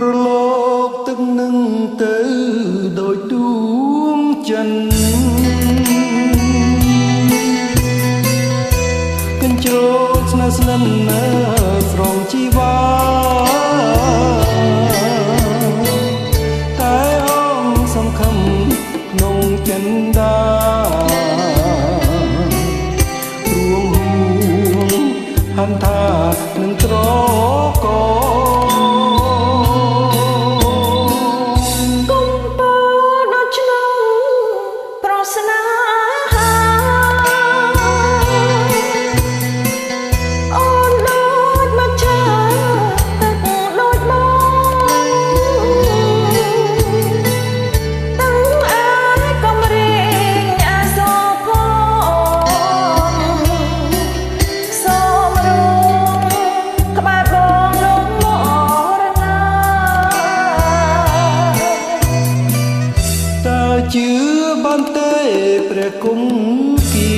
រលកទឹកនឹងទៅដោយដួងច័ន្ទកញ្ជ្រោលស្នេហ៍ស្និទ្ធនៅស្រងជីវ៉ាតែអង្គសំខំក្នុងចិន្តារួងហួងហន្តានឹងត្រកជឿបានទេព្រះគុំគៀ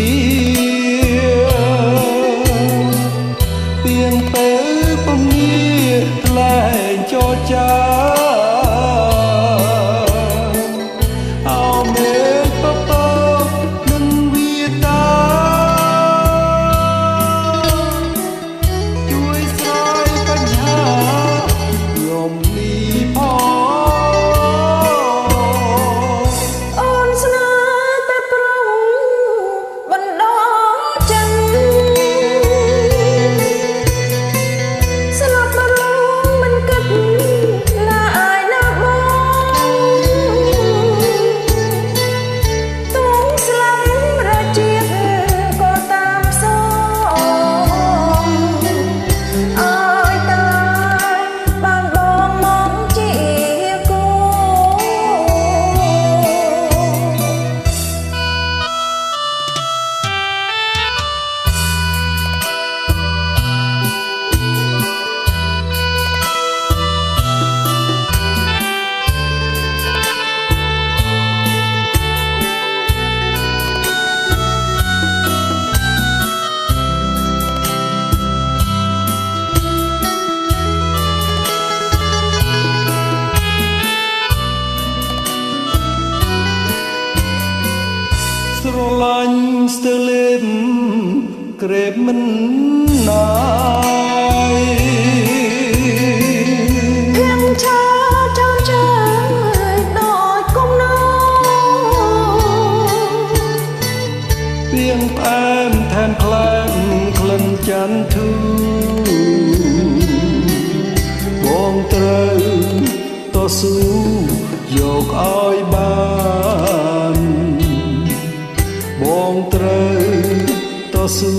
ពីងទៅពងាថ្លែងចរចាអោមេបបនឹងវាតាជួយស្រ័យបញ្ហាខ្ញុំនេះផងស្រឡាញ់ស្ទើលេមក្រេបមិនណាយខ្ញុំឆាចាំចាយដោយគុំនោពីងផ្អែមថែមក្លែមក្លិនចន្ទធូបងត្រូវតស៊ូយកឲ្យបានបងត្រូវតស៊ូ